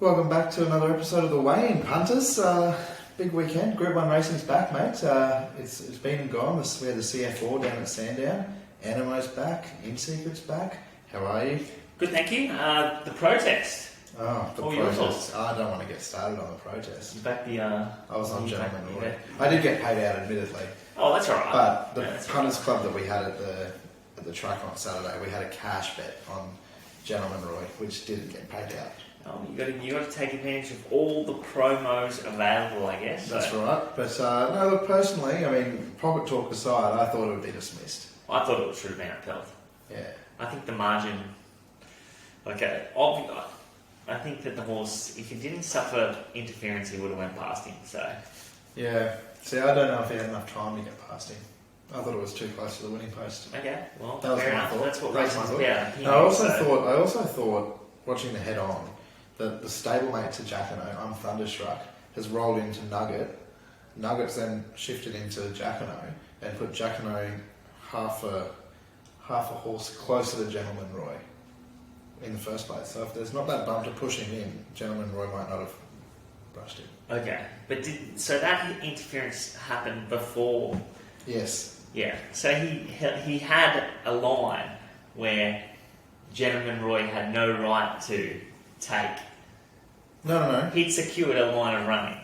Welcome back to another episode of The Weigh-In, punters. Big weekend. Group 1 racing's back, mate. It's been and gone. We had the CF4 down at Sandown. Animo's back. In-Secret's back. How are you? Good, thank you. The protest. Oh, the protest. I don't want to get started on the protest. In fact, I was on Gentleman Roy. I did get paid out, admittedly. Oh, that's all right. But the punters club that we had at the track on Saturday, we had a cash bet on Gentleman Roy, which didn't get paid out. Oh, you got to take advantage of all the promos available, I guess. That's right. But no, look, personally, I mean, pocket talk aside, I thought it would be dismissed. I thought it should have been upheld. Yeah. I think the margin, I think that the horse, if he didn't suffer interference, he would have went past him. So. Yeah. See, I don't know if he had enough time to get past him. I thought it was too close to the winning post. Okay. Well, that was fair my enough. thought. That's what racing's about. I also thought, watching the head on, that the stablemate to Jacquino, I'm Thunderstruck, has rolled into Nugget. Nugget's then shifted into Jacquino and put Jacquino half a horse closer to Gentleman Roy in the first place. So if there's not that bump to push him in, Gentleman Roy might not have brushed him. Okay, but so that interference happened before? Yes. Yeah. So he had a line where Gentleman Roy had no right to take. No. He'd secured a line of running.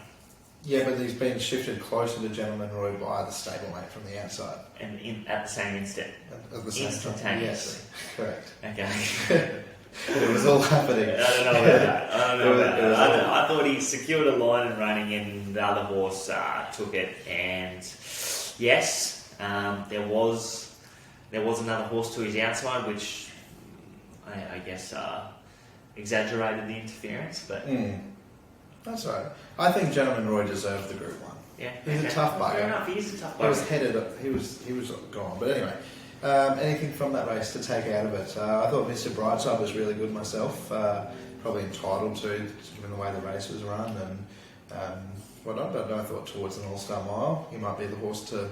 Yeah, but he's been shifted closer to Gentleman Roy by the stablemate from the outside. And at the same instant. At the same instantaneously. Yes, correct. Okay. It was all happening. I don't know about that. I thought he secured a line and running, and the other horse took it. And yes, there was another horse to his outside, which I guess exaggerated the interference, but that's right. I think Gentleman Roy deserved the Group 1. Yeah, he's a tough bugger. Fair enough. He is a tough bugger. He was headed. He was gone. But anyway, anything from that race to take out of it? I thought Mr. Brightside was really good myself. Probably entitled to, given the way the race was run and whatnot. But I thought towards an All-Star Mile, he might be the horse to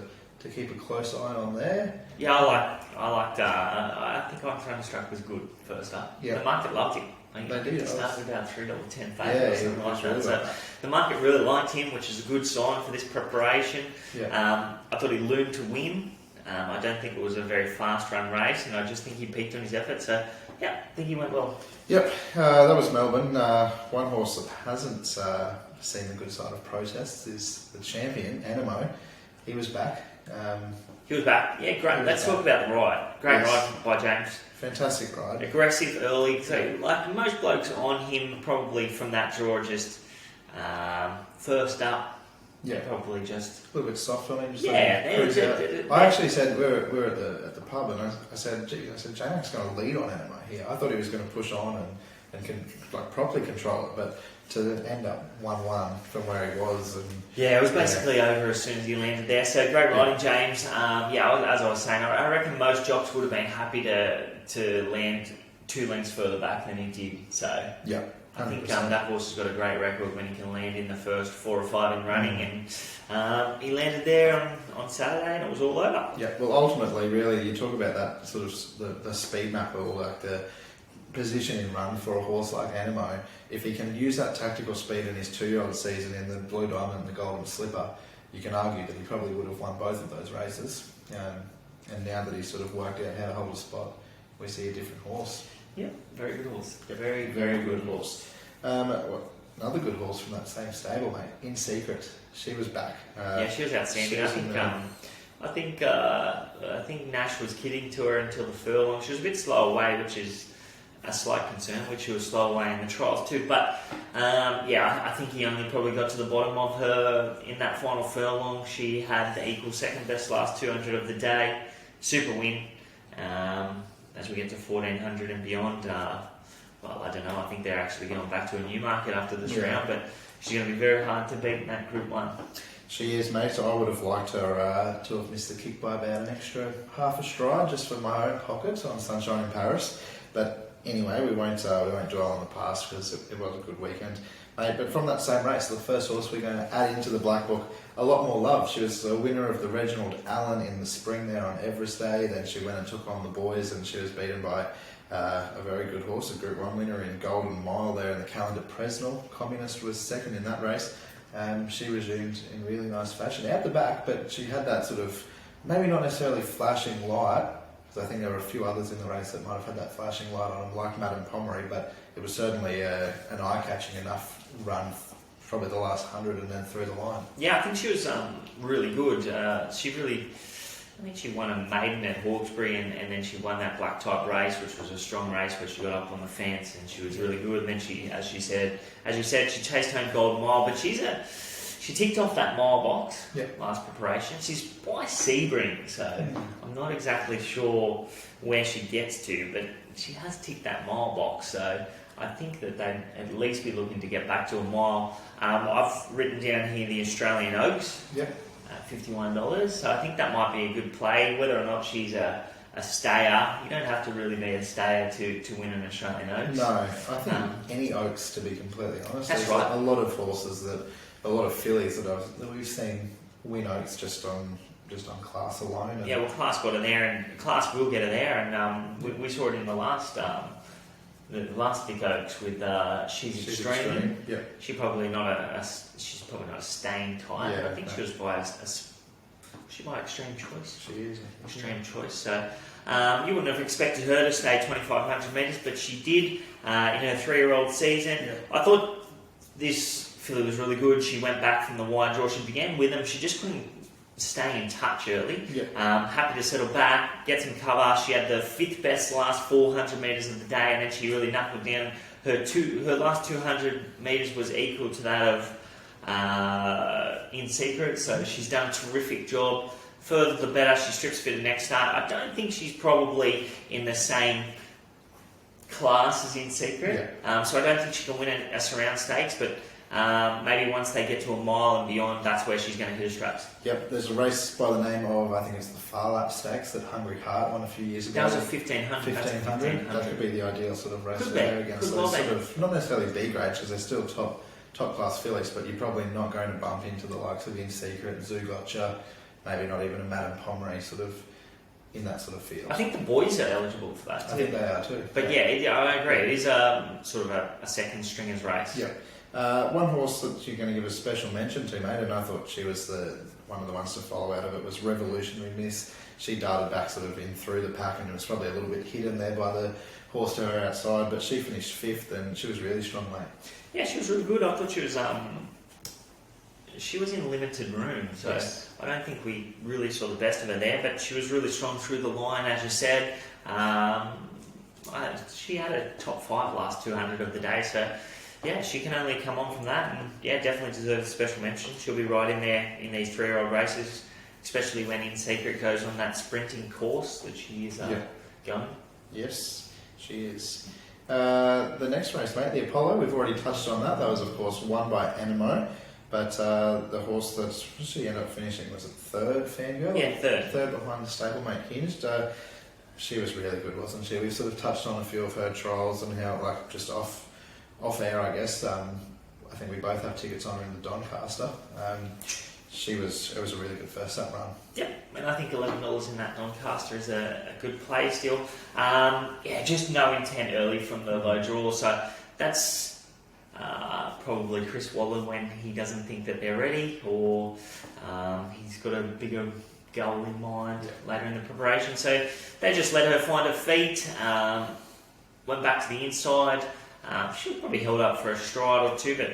keep a close eye on there. Yeah, I think I'm Thunderstruck was good first up. Yeah. The market loved him. They did. It started about $3.10 favourite or something like that. Really So the market really liked him, which is a good sign for this preparation. Yeah. I thought he loomed to win. I don't think it was a very fast run race, and I just think he peaked on his effort. So yeah, I think he went well. Yep, that was Melbourne. One horse that hasn't seen the good side of protests is the champion, Animo. He was back. He was back. Yeah, great. Let's talk about the ride. Great ride by James. Fantastic ride. Aggressive early. So, like most blokes on him, probably from that draw, just first up. Yeah, probably just a little bit soft on him. I actually said we were at the pub, and I said, J-Mac's going to lead on Animo here. I thought he was going to push on and can properly control it, but to end up 1-1 from where he was. And it was basically over as soon as he landed there. So great riding, James. As I was saying, I reckon most jocks would have been happy to land 2 lengths further back than he did. So yeah, I think that horse has got a great record when he can land in the first 4 or 5 in running, and he landed there on Saturday, and it was all over. Yeah, well, ultimately, really, you talk about that sort of the speed map, or like the position in run for a horse like Animo. If he can use that tactical speed in his 2-year-old season in the Blue Diamond and the Golden Slipper, you can argue that he probably would have won both of those races. And now that he's sort of worked out how to hold a spot, we see a different horse. Yeah, very good horse. Very, very good horse. Another good horse from that same stable, mate, In Secret. She was back. She was outstanding. I think Nash was kidding to her until the furlong. She was a bit slow away, which is a slight concern, which she was slow away in the trials too. But I think he only probably got to the bottom of her in that final furlong. She had the equal second best last 200 of the day. Super win. As we get to 1400 and beyond, I don't know. I think they're actually going back to a new market after this round, but she's going to be very hard to beat in that Group 1. She is, mate. So I would have liked her to have missed the kick by about an extra half a stride just for my own pocket on Sunshine in Paris. But anyway, we won't dwell on the past because it was a good weekend, mate. But from that same race, the first horse we're going to add into the Black Book, A Lot More Love. She was the winner of the Reginald Allen in the spring there on Everest Day. Then she went and took on the boys, and she was beaten by a very good horse, a Group 1 winner in Golden Mile there in the calendar Presnell. Communist was second in that race. She resumed in really nice fashion out the back, but she had that sort of, maybe not necessarily flashing light, because I think there were a few others in the race that might have had that flashing light on them, like Madame Pomeroy, but it was certainly an eye-catching enough run, probably the last 100 and then through the line. Yeah, I think she was really good. I think she won a maiden at Hawkesbury, and then she won that black type race, which was a strong race where she got up on the fence and she was really good. And then she, as you said, she chased home Golden Mile, but she ticked off that mile box last preparation. She's by Sebring, so I'm not exactly sure where she gets to, but she has ticked that mile box. So I think that they'd at least be looking to get back to a mile. I've written down here the Australian Oaks. Yep. $51. So I think that might be a good play. Whether or not she's a stayer, you don't have to really be a stayer to win an Australian Oaks. No, I think any Oaks, to be completely honest. That's There's right. A lot of horses a lot of fillies that we've seen win Oaks just on class alone. Yeah, well, Class got her there, and Class will get her there, and we saw it in the last Vic Oaks with She's Extreme. Yeah. She's probably not a staying type. Yeah, I think she was by Extreme Choice. She is. Extreme Choice. So you wouldn't have expected her to stay 2,500 metres, but she did in her 3-year-old season. Yeah. I thought this filly was really good. She went back from the wide draw. She began with them. She just couldn't stay in touch early. Yeah. Happy to settle back, get some cover. She had the 5th best last 400 metres of the day, and then she really knuckled down. Her last 200 metres was equal to that of In Secret, so she's done a terrific job. Further the better. She strips for the next start. I don't think she's probably in the same class as In Secret, so I don't think she can win a surround stakes, but maybe once they get to a mile and beyond, that's where she's going to hit her straps. Yep, there's a race by the name of, I think it's the Farlap Stakes that Hungry Heart won a few years ago. That was a 1,500. 1,500. That could be the ideal sort of race for her against those sort of, not necessarily B grade, because they're still top class fillies, but you're probably not going to bump into the likes of In Secret, Zoo Gotcha, maybe not even a Madame Pomeroy sort of in that sort of field. I think the boys are eligible for that too. I think they are too. But I agree. It is sort of a second stringers race. Yeah. One horse that you're going to give a special mention to, mate, and I thought she was one of the ones to follow out of it, was Revolutionary Miss. She darted back sort of in through the pack, and it was probably a little bit hidden there by the horse to her outside, but she finished 5th, and she was really strong, mate. Yeah, she was really good. I thought she was in limited room, so yes. I don't think we really saw the best of her there, but she was really strong through the line, as you said. She had a top 5 last 200 of the day, so yeah, she can only come on from that, and yeah, definitely deserves a special mention. She'll be right in there in these 3-year-old races, especially when In Secret goes on that sprinting course that she is going. Yes, she is. The next race, mate, the Apollo, we've already touched on that. That was, of course, won by Animo, but the horse that she ended up finishing, was it 3rd, Fangirl? Yeah, 3rd. 3rd behind the stablemate Hinged. She was really good, wasn't she? We sort of touched on a few of her trials and how, like, just off air, I guess. I think we both have tickets on her in the Doncaster. It was a really good first up run. Yep, and I think $11 in that Doncaster is a good play still. Just no intent early from the low draw, so that's probably Chris Waller when he doesn't think that they're ready, or he's got a bigger goal in mind later in the preparation. So they just let her find her feet, went back to the inside. She was probably held up for a stride or two, but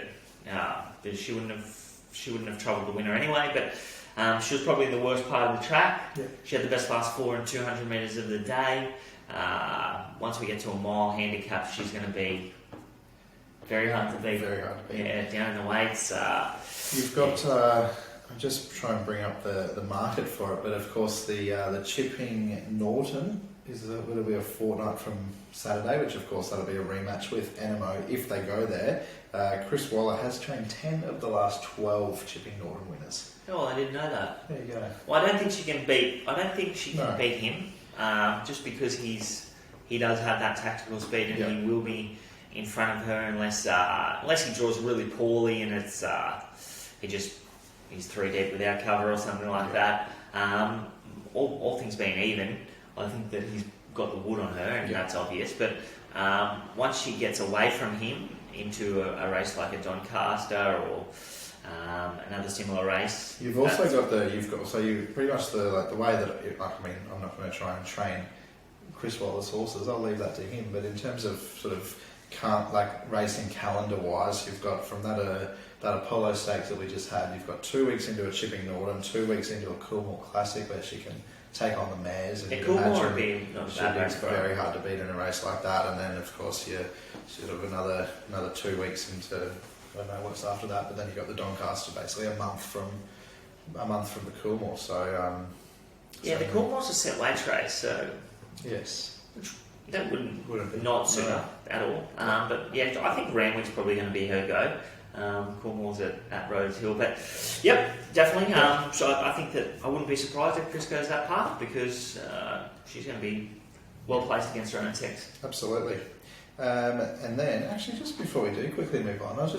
she wouldn't have troubled the winner anyway. But she was probably in the worst part of the track. Yeah. She had the best last 4 and 200 metres of the day. Once we get to a mile handicap, she's going to be very hard to beat. Very hard to beat. Yeah, down in the weights. You've got. I'm just trying to bring up the market for it, but of course the Chipping Norton will be a fortnight from Saturday, which of course that'll be a rematch with Animo if they go there. Chris Waller has trained 10 of the last 12 Chipping Norton winners. Oh, I didn't know that. There you go. Well, I don't think she can beat him, just because he does have that tactical speed, and he will be in front of her unless he draws really poorly and it's he's 3 deep without cover or something like that. All things being even, I think that he's got the wood on her, and Yeah. that's obvious. But once she gets away from him into a race like a Doncaster or another similar race, You've also got so you pretty much the way that I'm not going to try and train Chris Waller's horses. I'll leave that to him. But in terms of sort of racing calendar wise, you've got from that Apollo Stakes that we just had, you've got 2 weeks into a Chipping Norton, 2 weeks into a Coolmore Classic where she can take on the mares. And Coolmore would be not a she'd bad be race for her. very hard to beat in a race like that. And then of course you sort of another 2 weeks into, I don't know what's after that, but then you've got the Doncaster, basically a month from the Coolmore. So the Coolmore's a set weight race, so yes, that wouldn't be not suit her at all. But yeah, I think Randwick's probably going to be her go. Coolmore's at Rhodes Hill, but yep, definitely. So I think that I wouldn't be surprised if Chris goes that path because she's going to be well placed against her own sex. Absolutely. And then, actually, just before we do quickly move on, it's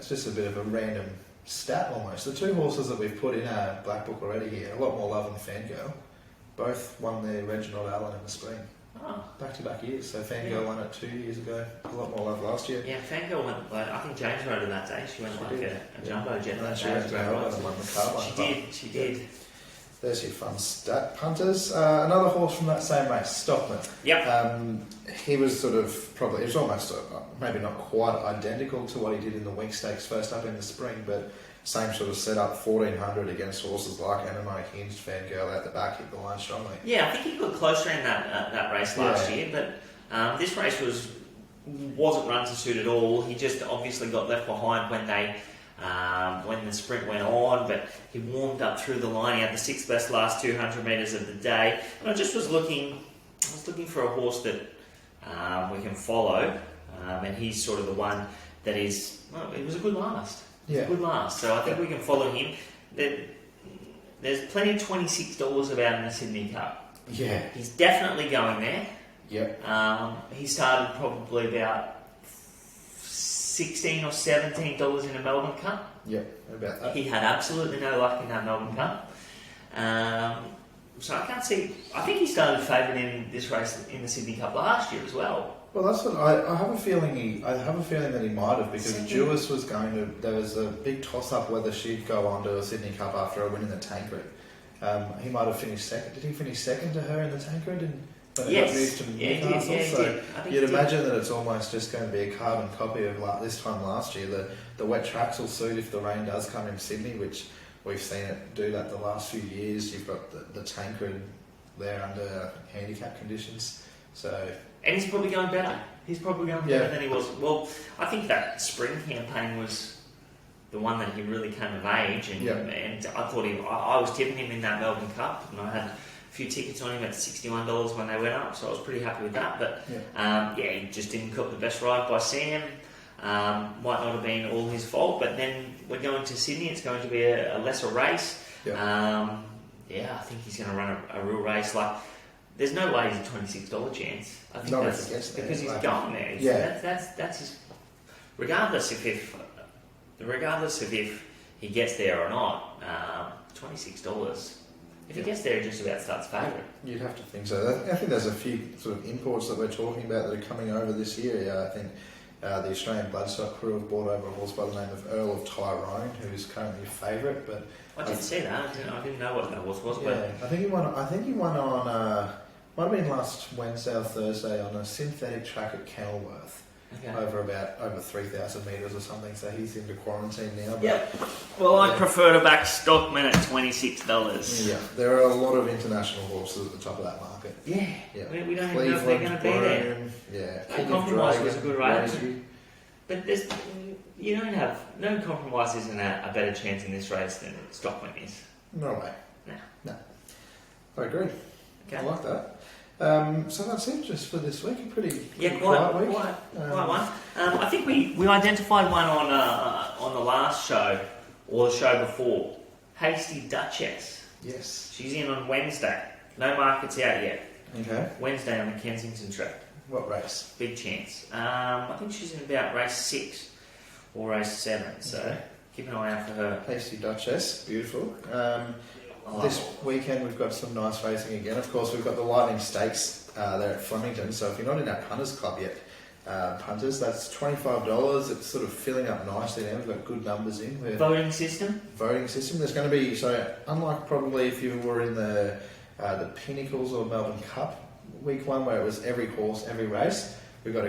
just a bit of a random stat almost. The 2 horses that we've put in our black book already here, A Lot More Love and Fangirl, both won the Reginald Allen in the spring. Oh. Back-to-back years. So Fangirl won it 2 years ago, A Lot More Love last year. Yeah, Fangirl went, I think James rode her that day. She went a jumbo jet And that she day. went to Melbourne and won the card. She did. There's your fun stat, punters. Another horse from that same race, Stockman. Yep. He was almost maybe not quite identical to what he did in the Wink Stakes first up in the spring, but same sort of setup, 1400 against horses like NMO Hinged, Fangirl out the back, hit the line strongly. Yeah, I think he got closer in that race last year, but this race wasn't run to suit at all. He just obviously got left behind when the sprint went on, but he warmed up through the line. He had the 6th best last 200 metres of the day, and I was looking for a horse that we can follow, and he's sort of the one that is. Well, it was a good last. Yeah. Good last. So I think we can follow him. There's plenty of $26 about in the Sydney Cup. Yeah. He's definitely going there. Yep. He started probably about $16 or $17 in a Melbourne Cup. Yep, about that. He had absolutely no luck in that Melbourne Cup. So I can't see. I think he started favourite in this race in the Sydney Cup last year as well. Well, that's what I have a feeling. I have a feeling that he might have, because Jewess was going to. There was a big toss-up whether she'd go on to a Sydney Cup after a win in the Tancred. He might have finished second. Did he finish second to her in the Tancred? When it got moved to Newcastle? He did. You'd imagine that it's almost just going to be a carbon copy of this time last year. The wet tracks will suit if the rain does come in Sydney, which we've seen it do that the last few years. You've got the Tancred there under handicap conditions. So. And he's probably going better. He's probably going better than he was. Well, I think that spring campaign was the one that he really came of age, and I thought I was tipping him in that Melbourne Cup, and I had a few tickets on him at $61 when they went up, so I was pretty happy with that. But he just didn't cop the best ride by Sam. Might not have been all his fault, but then we're going to Sydney. It's going to be a lesser race. I think he's going to run a real race. There's no way he's a $26 chance. I think that's because he's going there. That's his. Regardless of if he gets there or not, $26. If he gets there, he just about starts favourite. You'd have to think so. I think there's a few sort of imports that we're talking about that are coming over this year. I think the Australian Bloodstock crew have brought over a horse by the name of Earl of Tyrone, who's currently a favourite. But I didn't see that. I didn't know what that horse was. Yeah, I think he won on. Might have been last Wednesday or Thursday on a synthetic track at Kenilworth. Over 3,000 metres or something, so he's into quarantine now. But, I prefer to back Stockman at $26. Yeah, there are a lot of international horses at the top of that market. Yeah. We don't even know if they're going to be there. Yeah, No Compromise was a good race. But no Compromise isn't a better chance in this race than Stockman is. No way. No. I agree. Okay. I like that. So that's it just for this week. A pretty quiet week. Quiet one. I think we identified one on the last show or the show before. Hasty Duchess. Yes. She's in on Wednesday. No markets out yet. Okay. Wednesday on the Kensington track. What race? Big chance. I think she's in about race 6 or race 7. So keep an eye out for her. Hasty Duchess. Beautiful. This weekend we've got some nice racing again. Of course, we've got the Lightning Stakes there at Flemington. So if you're not in our punters club yet, punters, that's $25. It's sort of filling up nicely now. We've got good numbers in. Voting system. There's going to be, so unlike probably if you were in the Pinnacles or Melbourne Cup week 1 where it was every horse, every race, we've got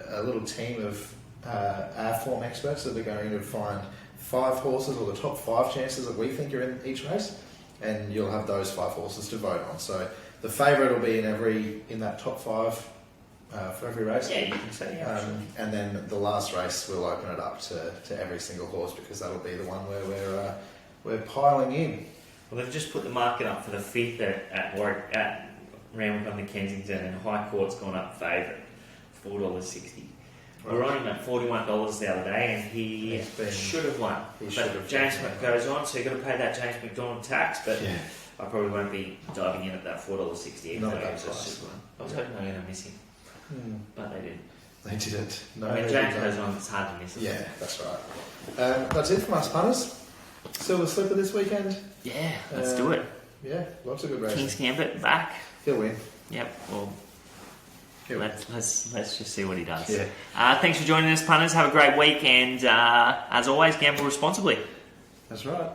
a little team of our form experts that are going to find 5 horses or the top 5 chances that we think are in each race, and you'll have those 5 horses to vote on. So the favourite will be in that top 5 for every race. Yeah, you can say and then the last race we'll open it up to every single horse, because that'll be the one where we're piling in. Well, they've just put the market up for the 5th at Randwick on the Kensington, and High Court's gone up favourite, $4.60. We were on him at $41 the other day, and he should have won. But James goes on, so you've got to pay that James McDonald tax, but yeah. I probably won't be diving in at that $4.60. Not that price. I was hoping they were going to miss him, but they didn't. They didn't. No, I mean, James goes on, it's hard to miss him. Yeah, that's right. That's it from us, punters. Silver Slipper this weekend. Yeah, let's do it. Yeah, lots of good races. King's Gambit back. He'll win. Yep. Well, let's just see what he does. Yeah. Thanks for joining us, punters. Have a great week, and as always, gamble responsibly. That's right.